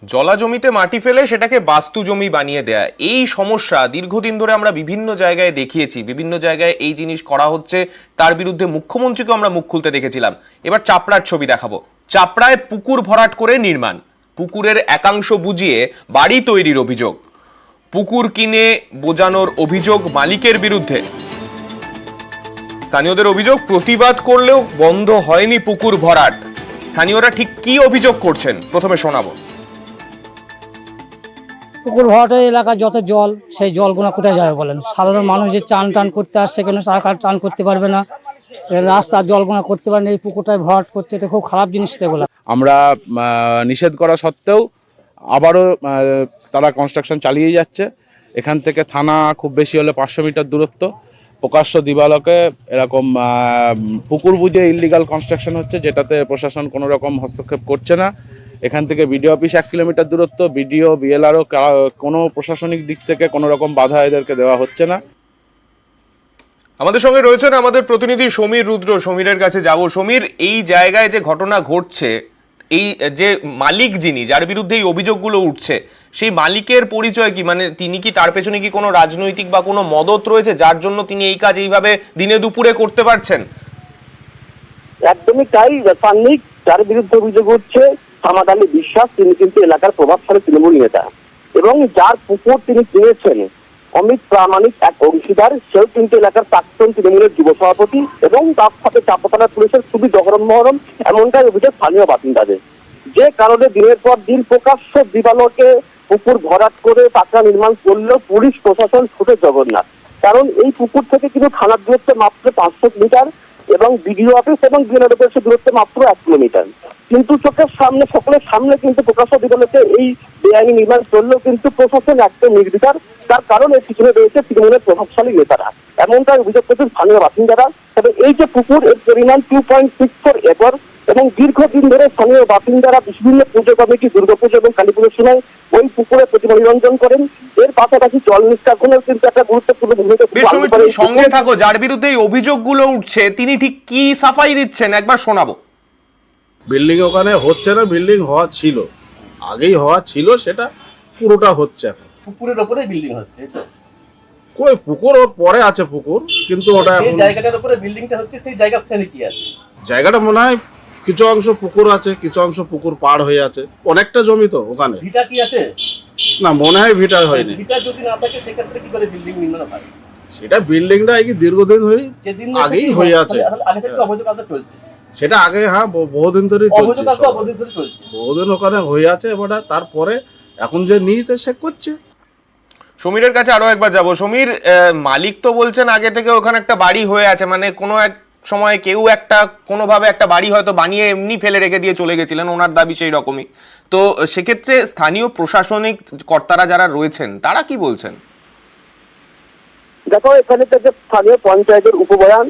জলা জমিতে মাটি ফেলে সেটাকে বাস্তু জমি বানিয়ে দেয়া, এই সমস্যা দীর্ঘদিন ধরে আমরা বিভিন্ন জায়গায় দেখিয়েছি, বিভিন্ন জায়গায় এই জিনিস করা হচ্ছে। তার বিরুদ্ধে মুখ্যমন্ত্রীকে আমরা মুখ খুলতে দেখেছিলাম। এবার চাপড়ার ছবি দেখাবো। চাপড়ায় পুকুর ভরাট করে নির্মাণ, পুকুরের একাংশ বুঝিয়ে বাড়ি তৈরির অভিযোগ, পুকুর কিনে বোঝানোর অভিযোগ মালিকের বিরুদ্ধে। স্থানীয়দের অভিযোগ, প্রতিবাদ করলেও বন্ধ হয়নি পুকুর ভরাট। স্থানীয়রা ঠিক কি অভিযোগ করছেন প্রথমে শোনাবো। পুকুর ভরাটের এলাকার যত জল, সেই জলগুলো কোথায় যাবে বলেন? সাধারণ মানুষ যে চান টান করতে আসছে, কেন সরকার টান করতে পারবে না, রাস্তার জলগুলো করতে পারে না, এই পুকুরটায় ভরাট করছে, এটা খুব খারাপ জিনিস। এগুলো আমরা নিষেধ করা সত্ত্বেও আবারও তারা কনস্ট্রাকশন চালিয়ে যাচ্ছে। এখান থেকে থানা খুব বেশি হলে 500 মিটার দূরত্ব। প্রকাশ্য দিবালোকে এরকম পুকুর বুঝে ইললিগাল কনস্ট্রাকশন হচ্ছে, যেটাতে প্রশাসন কোনো রকম হস্তক্ষেপ করছে না। এখান থেকে বিডিও অফিস 1 কিলোমিটার দূরত্ব, বিডিও বিএলআরও কোনো প্রশাসনিক দিক থেকে কোনো রকম বাধা এদেরকে দেওয়া হচ্ছে না। আমাদের সঙ্গে রয়েছেন আমাদের প্রতিনিধি সমীর রুদ্র। সমীরের কাছে যাব। সমীর, এই জায়গায় যে ঘটনা ঘটছে, এই যে মালিক যিনি, যার বিরুদ্ধে এই অভিযোগগুলো উঠছে, সেই মালিকের পরিচয় কি? মানে তিনি কি, তার পেছনে কি কোনো রাজনৈতিক বা কোনো মদত রয়েছে যার জন্য তিনি এই কাজ এইভাবে দিনে দুপুরে করতে পারছেন? একদমই তাই। সান্নিক যার বিরুদ্ধে অভিযোগ হচ্ছে সামাদ আলী বিশ্বাস, তিনি কিন্তু এলাকার প্রভাবশালী তৃণমূল নেতা, এবং যার পুকুর তিনি কিনেছেন অমিত প্রামাণিক এক অংশীদার, সেও কিন্তু এলাকার প্রাক্তন তৃণমূলের যুব সভাপতি, এবং তার সাথে চাপতলা পুলিশের খুবই দহরম মহরম, এমনটাই অভিযোগ স্থানীয় বাসিন্দাদের। যে কারণে দিনের পর দিন প্রকাশ্য দিবালোকে পুকুর ভরাট করে পাকা নির্মাণ করলেও পুলিশ প্রশাসন ছুটে জগন্নাথ। কারণ এই পুকুর থেকে কিন্তু থানার দূরত্ব মাত্র 500 মিটার, এবং বিডিও অফিস এবং বিএলআর অফিসের দূরত্ব মাত্র 1 কিলোমিটার। কিন্তু চোখের সামনে, সকলের সামনে কিন্তু প্রকাশ্য দিবালোকে এই বেআইনি নির্মাণ করলেও কিন্তু প্রশাসন একদম নির্বিকার। তার কারণ এর পিছনে রয়েছে তৃণমূলের প্রভাবশালী নেতারা, এমনটাই অভিযোগ করছেন স্থানীয় বাসিন্দারা। তবে এই যে পুকুর, এর পরিমাণ 2.64 একর, এবং দীর্ঘদিন ধরে স্থানীয় বাসিন্দারা বিভিন্ন পুজো কমিটি, দুর্গাপুজো এবং কালী পুজোর সময় ওই পুকুরে প্রতিমা নিরঞ্জন করেন। এর পাশাপাশি জল নিষ্কাশনের কিন্তু একটা গুরুত্বপূর্ণ ভূমিকা সঙ্গে থাকো। যার বিরুদ্ধে এই অভিযোগগুলো উঠছে তিনি ঠিক কি সাফাই দিচ্ছেন একবার শোনাবো। বিল্ডিং ওখানে হচ্ছে না, বিল্ডিং হওয়া ছিল, আগেই হওয়া ছিল, সেটা পুরোটা হচ্ছে এখন। পুকুরের উপরে বিল্ডিং হচ্ছে, কই পুকুর ওর পরে আছে পুকুর, কিন্তু ওটা এই জায়গাটার উপরে বিল্ডিংটা হচ্ছে, সেই জায়গার শ্রেণী কি আছে? জায়গাটা মনে হয় কিছু অংশ পুকুর আছে, কিছু অংশ পুকুর পার হয়ে আছে, অনেকটা জমি তো ওখানে। ভিটা কি আছে? না, মনে হয় ভিটা হয়নি। ভিটা যদি না থাকে সেক্ষেত্রে কি করে বিল্ডিং নির্মাণ হয়? সেটা বিল্ডিংটা কি দীর্ঘদিন হয়ে আগেই হয়ে আছে, আগে থেকে অবৈধ কাজ চলছে। সেটা আগে, হ্যাঁ, বহুদিন ধরেই চলছে, বহুদিন ওখানে হয়ে আছে। এবার তারপরে এখন যে নিয়েছে সে করছে। সমীরের কাছে আরো একবার যাব। সমীর, মালিক তো বলছেন আগে থেকে ওখানে একটা বাড়ি হয়ে আছে, মানে কোনো এক সময় কেউ একটা কোনোভাবে একটা বাড়ি হয়তো বানিয়ে এমনি ফেলে রেখে দিয়ে চলে গেছিলেন, ওনার দাবি সেই রকমই। তো সেক্ষেত্রে স্থানীয় প্রশাসনিক কর্তারা যারা রয়েছেন তারা কি বলছেন? দেখো, এখানে থেকে স্থানীয় পঞ্চায়েতের উপপ্রধান,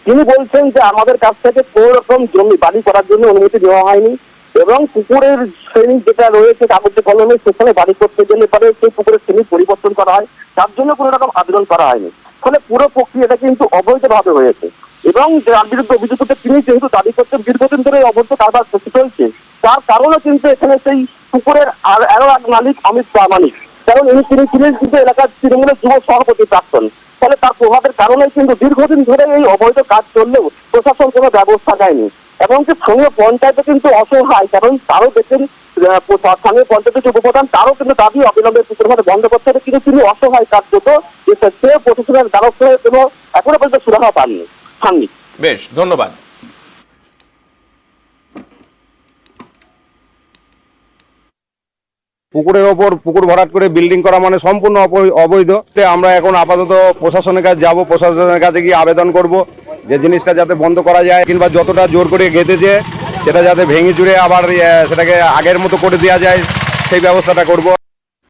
তিনি বলছেন যে আমাদের কাছ থেকে কোনো রকম জমি বাড়ি করার জন্য অনুমতি দেওয়া হয়নি, এবং পুকুরের শ্রেণী যেটা রয়েছে কাগজে কলমে, সেখানে বাড়ি করতে গেলে পরে সেই পুকুরের শ্রেণী পরিবর্তন করা হয়, তার জন্য কোনো রকম আবেদন করা হয়নি। ফলে পুরো প্রক্রিয়াটা কিন্তু অবৈধভাবে হয়েছে, এবং যার বিরুদ্ধে অভিযোগ করতে তিনি যেহেতু দাবি করছেন দীর্ঘদিন ধরে অবৈধ কারবার চলছে, তার কারণে কিন্তু এখানে সেই পুকুরের আরো এক মালিক অমিত প্রামাণিক, কারণ তিনি ছিলেন কিন্তু এলাকার তৃণমূলের যুব সভাপতি প্রাক্তন। ফলে তার প্রভাবের কারণে কিন্তু দীর্ঘদিন ধরে এই অবৈধ কাজ চললেও প্রশাসন কোনো ব্যবস্থা নেয়নি, এবং যে স্থানীয় পঞ্চায়েতে কিন্তু অসহায়, কারণ তারও দেখেন স্থানীয় পঞ্চায়েতের উপপ্রধান, তারও কিন্তু দাবি অবিলম্বে পুকুর বন্ধ করতে হবে, কিন্তু তিনি অসহায় কার্যত, সে প্রশাসনের দ্বারস্থ হয়ে কোনো এখনো পর্যন্ত সুরাহা পাননি। সান্নিক, বেশ, ধন্যবাদ। পুকুরের ওপর পুকুর ভরাট করে বিল্ডিং করা মানে সম্পূর্ণ অবৈধ। আমরা এখন আপাতত প্রশাসনের কাছে যাব, প্রশাসনের কাছে গিয়ে আবেদন করব যে জিনিসটা যাতে বন্ধ করা যায়, কিংবা যতটা জোর করে গেঁথেছে সেটা যাতে ভেঙে চুরে আবার সেটাকে আগের মতো করে দেওয়া যায়, সেই ব্যবস্থাটা করব।